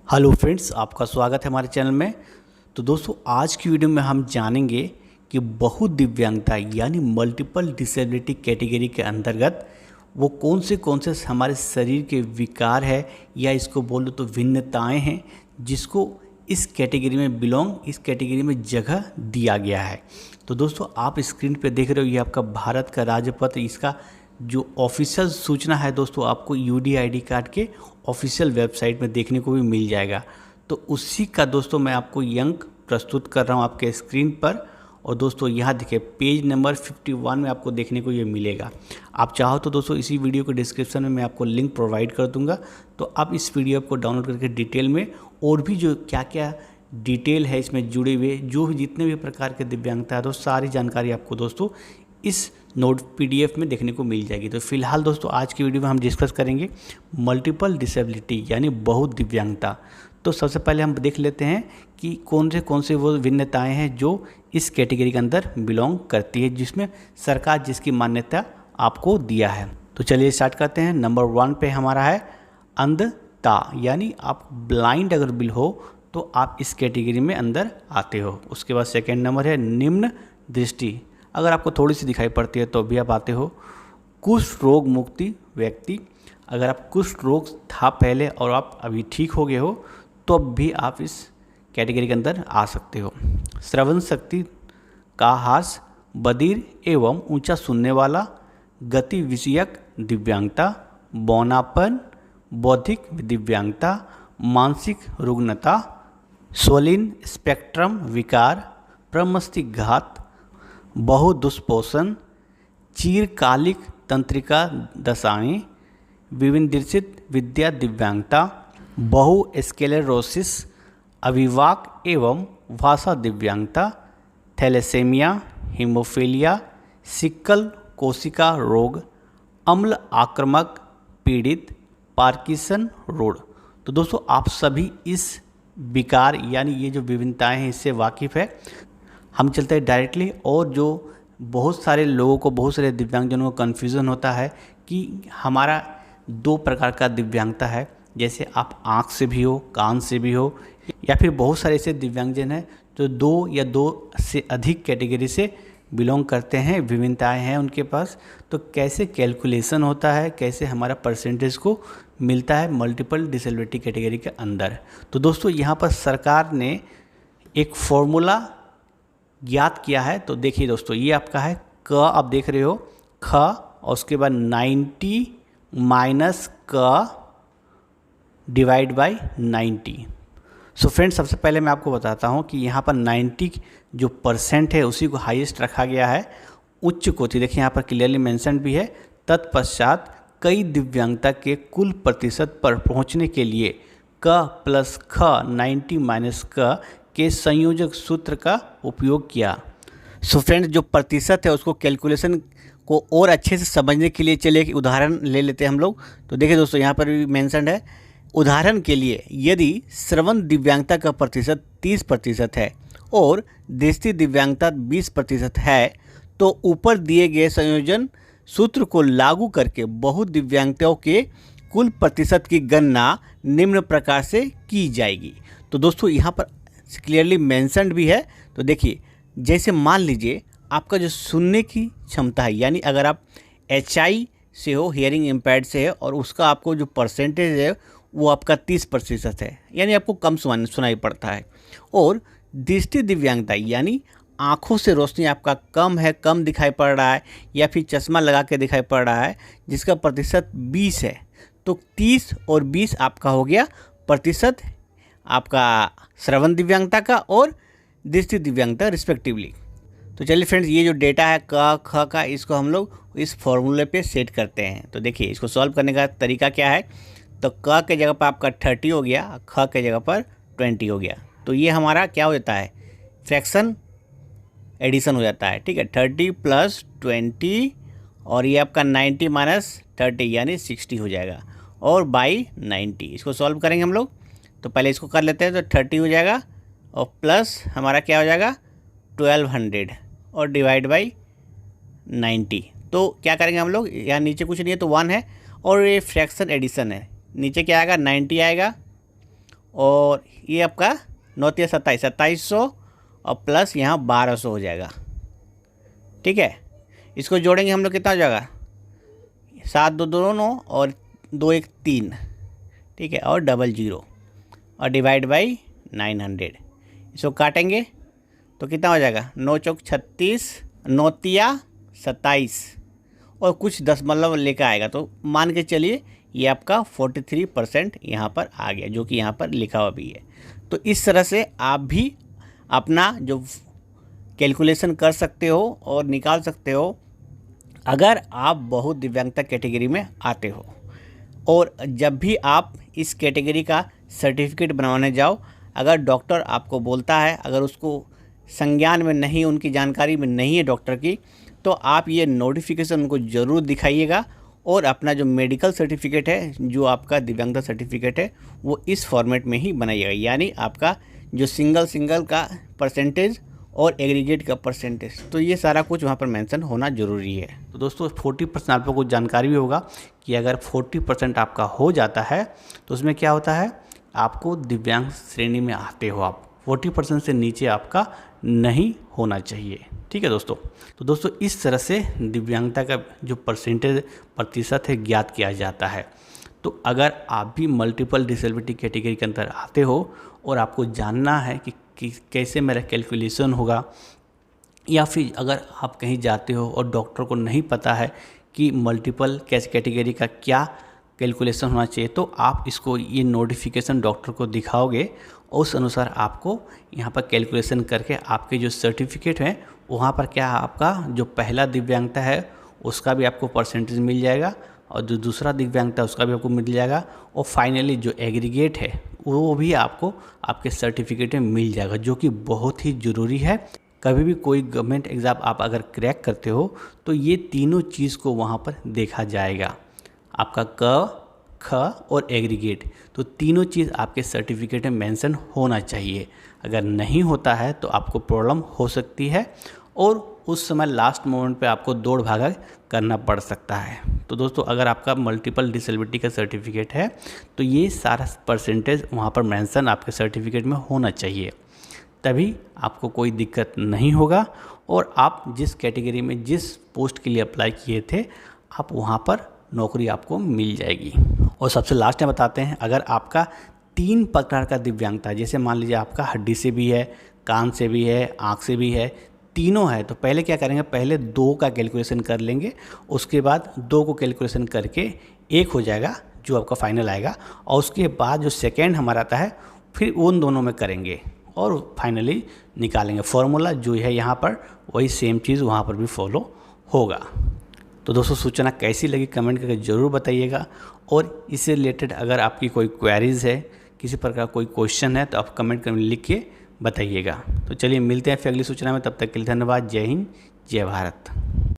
Hello friends, आपका स्वागत है हमारे चैनल में। तो दोस्तों, आज की वीडियो में हम जानेंगे कि बहुदिव्यांगता यानी मल्टीपल डिसेबिलिटी कैटेगरी के अंतर्गत वो कौन से हमारे शरीर के विकार है या इसको बोलो तो भिन्नताएं हैं जिसको इस कैटेगरी में इस कैटेगरी में जगह दिया गया है। तो दोस्तों, आप स्क्रीन पे देख रहे हो, ये आपका भारत का राजपत्र, इसका जो ऑफिशियल सूचना है दोस्तों आपको यूडी आईडी कार्ड के ऑफिशियल वेबसाइट में देखने को भी मिल जाएगा। तो उसी का दोस्तों मैं आपको अंक प्रस्तुत कर रहा हूँ आपके स्क्रीन पर। और दोस्तों यहाँ देखिए, पेज नंबर 51 में आपको देखने को ये मिलेगा। आप चाहो तो दोस्तों इसी वीडियो के डिस्क्रिप्शन में मैं आपको लिंक प्रोवाइड कर दूंगा, तो आप इस वीडियो को डाउनलोड करके डिटेल में और भी जो क्या क्या डिटेल है इसमें जुड़े हुए जो भी जितने भी प्रकार के दिव्यांगता है तो सारी जानकारी आपको दोस्तों इस नोट पीडीएफ में देखने को मिल जाएगी। तो फिलहाल दोस्तों आज की वीडियो में हम डिस्कस करेंगे मल्टीपल डिसेबिलिटी यानी बहुत दिव्यांगता। तो सबसे पहले हम देख लेते हैं कि कौन से वो भिन्नताएं हैं जो इस कैटेगरी के अंदर बिलोंग करती है, जिसमें सरकार जिसकी मान्यता आपको दिया है। तो चलिए स्टार्ट करते हैं। नंबर 1 पे हमारा है अंधता, यानी आप ब्लाइंड अगर बिल हो तो आप इस कैटेगरी में अंदर आते हो। उसके बाद सेकेंड नंबर है निम्न दृष्टि, अगर आपको थोड़ी सी दिखाई पड़ती है तो भी आप आते हो। कुष्ठ रोग मुक्ति व्यक्ति, अगर आप कुष्ठ रोग था पहले और आप अभी ठीक हो गए हो तो अब भी आप इस कैटेगरी के अंदर आ सकते हो। श्रवण शक्ति का ह्रास, बधिर एवं ऊंचा सुनने वाला, गति विषयक दिव्यांगता, बौनापन, बौद्धिक दिव्यांगता, मानसिक रुग्णता, स्वलिन स्पेक्ट्रम विकार, प्रमस्तिघात, बहुदुष्पोषण, चीरकालिक तंत्रिका दशाएं, विविंदित विद्या दिव्यांगता, बहुस्क्लेरोसिस, अभिवाक एवं भाषा दिव्यांगता, थैलेसेमिया, हीमोफीलिया, सिकल कोशिका रोग, अम्ल आक्रामक पीड़ित, पार्किंसन रोग। तो दोस्तों आप सभी इस विकार यानी ये जो विभिन्नताएं हैं इससे वाकिफ़ है। हम चलते हैं डायरेक्टली। और जो बहुत सारे लोगों को, बहुत सारे दिव्यांगजनों को कन्फ्यूज़न होता है कि हमारा 2 प्रकार का दिव्यांगता है, जैसे आप आँख से भी हो, कान से भी हो, या फिर बहुत सारे ऐसे दिव्यांगजन हैं जो 2 या 2 से अधिक कैटेगरी से बिलोंग करते हैं, विभिन्नताएं हैं उनके पास। तो कैसे कैलकुलेशन होता है, कैसे हमारा परसेंटेज को मिलता है मल्टीपल डिसेबिलिटी कैटेगरी के अंदर। तो दोस्तों यहाँ पर सरकार ने एक फॉर्मूला ज्ञात किया है। तो देखिए दोस्तों, ये आपका है क, आप देख रहे हो ख, और उसके बाद 90 माइनस क डिवाइड बाई 90। सो फ्रेंड्स, सबसे पहले मैं आपको बताता हूँ कि यहाँ पर 90 जो परसेंट है उसी को हाईएस्ट रखा गया है, उच्च कोटि। देखिए यहाँ पर क्लियरली मेंशन भी है। तत्पश्चात कई दिव्यांगता के कुल प्रतिशत पर पहुँचने के लिए क प्लस ख 90 माइनस क के संयोजक सूत्र का उपयोग किया। सो फ्रेंड्स, जो प्रतिशत है उसको कैलकुलेशन को और अच्छे से समझने के लिए चलिए एक उदाहरण ले लेते हैं हम लोग। तो देखिए दोस्तों, यहाँ पर भी मेंशन है। उदाहरण के लिए, यदि श्रवण दिव्यांगता का प्रतिशत 30% है और दृष्टि दिव्यांगता 20% है, तो ऊपर दिए गए संयोजन सूत्र को लागू करके बहुत दिव्यांगताओं के कुल प्रतिशत की गणना निम्न प्रकार से की जाएगी। तो दोस्तों यहाँ पर क्लियरली मेंशन्ड भी है। तो देखिए, जैसे मान लीजिए आपका जो सुनने की क्षमता है, यानी अगर आप HI से हो, हियरिंग इम्पेयर्ड से है, और उसका आपको जो परसेंटेज है वो आपका 30% है, यानी आपको कम सुनाई पड़ता है। और दृष्टि दिव्यांगता यानी आँखों से रोशनी आपका कम है, कम दिखाई पड़ रहा है, या फिर चश्मा लगा के दिखाई पड़ रहा है, जिसका प्रतिशत 20 है। तो 30 और 20 आपका हो गया प्रतिशत आपका श्रवण दिव्यांगता का और दृष्टि दिव्यांगता रिस्पेक्टिवली। तो चलिए फ्रेंड्स, ये जो डेटा है क ख का, इसको हम लोग इस फॉर्मूले पे सेट करते हैं। तो देखिए, इसको सॉल्व करने का तरीका क्या है। तो क के जगह पर आपका 30 हो गया, ख के जगह पर 20 हो गया। तो ये हमारा क्या हो जाता है, फ्रैक्शन एडिशन हो जाता है। ठीक है, 30 प्लस 20, और ये आपका 90 माइनस 30 यानी 60 हो जाएगा, और बाई 90। इसको सॉल्व करेंगे हम लोग। तो पहले इसको कर लेते हैं। तो 30 हो जाएगा, और प्लस हमारा क्या हो जाएगा 1200, और डिवाइड बाई 90। तो क्या करेंगे हम लोग, यहाँ नीचे कुछ नहीं है तो 1 है, और ये फ्रैक्शन एडिशन है। नीचे क्या आएगा 90 आएगा, और ये आपका 9×3 = 2700 और प्लस यहाँ 1200 हो जाएगा। ठीक है, इसको जोड़ेंगे हम लोग, कितना हो जाएगा? 7 2 2 9 और 2 1 3। ठीक है, और 00 और डिवाइड बाई 900। इसको काटेंगे तो कितना हो जाएगा? 9 चौक 36, 9 तिया 27 और कुछ दशमलव लेकर आएगा, तो मान के चलिए ये आपका 43% यहाँ पर आ गया, जो कि यहाँ पर लिखा हुआ भी है। तो इस तरह से आप भी अपना जो कैलकुलेशन कर सकते हो और निकाल सकते हो अगर आप बहुत दिव्यांगता कैटेगरी में आते हो। और जब भी आप इस कैटेगरी का सर्टिफिकेट बनवाने जाओ, अगर डॉक्टर आपको बोलता है, अगर उसको संज्ञान में नहीं, उनकी जानकारी में नहीं है डॉक्टर की, तो आप ये नोटिफिकेशन उनको ज़रूर दिखाइएगा और अपना जो मेडिकल सर्टिफिकेट है, जो आपका दिव्यांगता सर्टिफिकेट है, वो इस फॉर्मेट में ही बनाइएगा। यानी आपका जो सिंगल का परसेंटेज और एग्रीगेट का परसेंटेज, तो ये सारा कुछ वहाँ पर मेंशन होना ज़रूरी है। तो दोस्तों 40% आपको कुछ जानकारी भी होगा कि अगर 40% आपका हो जाता है तो उसमें क्या होता है, आपको दिव्यांग श्रेणी में आते हो आप। 40% से नीचे आपका नहीं होना चाहिए। ठीक है दोस्तों, तो दोस्तों इस तरह से दिव्यांगता का जो प्रतिशत है ज्ञात किया जाता है। तो अगर आप भी मल्टीपल डिसेबिलिटी कैटेगरी के अंदर आते हो और आपको जानना है कि कैसे मेरा कैलकुलेशन होगा, या फिर अगर आप कहीं जाते हो और डॉक्टर को नहीं पता है कि मल्टीपल कैटेगरी का क्या कैलकुलेशन होना चाहिए, तो आप इसको ये नोटिफिकेशन डॉक्टर को दिखाओगे और उस अनुसार आपको यहाँ पर कैलकुलेशन करके आपके जो सर्टिफिकेट हैं वहाँ पर क्या आपका जो पहला दिव्यांगता है उसका भी आपको परसेंटेज मिल जाएगा और जो दूसरा दिव्यांगता है उसका भी आपको मिल जाएगा, और फाइनली जो एग्रीगेट है वो भी आपको आपके सर्टिफिकेट में मिल जाएगा, जो कि बहुत ही ज़रूरी है। कभी भी कोई गवर्नमेंट एग्ज़ाम आप अगर क्रैक करते हो तो ये तीनों चीज़ को वहाँ पर देखा जाएगा, आपका क ख और एग्रीगेट, तो तीनों चीज़ आपके सर्टिफिकेट में मेंशन होना चाहिए। अगर नहीं होता है तो आपको प्रॉब्लम हो सकती है और उस समय लास्ट मोमेंट पे आपको दौड़ भागा करना पड़ सकता है। तो दोस्तों अगर आपका मल्टीपल डिसेबिलिटी का सर्टिफिकेट है तो ये सारा परसेंटेज वहाँ पर मेंशन आपके सर्टिफिकेट में होना चाहिए, तभी आपको कोई दिक्कत नहीं होगा और आप जिस कैटेगरी में जिस पोस्ट के लिए अप्लाई किए थे आप वहाँ पर नौकरी आपको मिल जाएगी। और सबसे लास्ट में बताते हैं, अगर आपका 3 प्रकार का दिव्यांगता, जैसे मान लीजिए आपका हड्डी से भी है, कान से भी है, आँख से भी है, तीनों है, तो पहले क्या करेंगे, पहले 2 का कैलकुलेशन कर लेंगे, उसके बाद 2 को कैलकुलेशन करके 1 हो जाएगा जो आपका फाइनल आएगा, और उसके बाद जो सेकेंड हमारा आता है फिर उन दोनों में करेंगे और फाइनली निकालेंगे। फॉर्मूला जो है यहाँ पर वही सेम चीज़ वहाँ पर भी फॉलो होगा। तो दोस्तों सूचना कैसी लगी कमेंट करके ज़रूर बताइएगा, और इससे रिलेटेड अगर आपकी कोई क्वेरीज़ है, किसी प्रकार कोई क्वेश्चन है, तो आप कमेंट कर लिख के बताइएगा। तो चलिए मिलते हैं फिर अगली सूचना में, तब तक के लिए धन्यवाद। जय हिंद, जय भारत।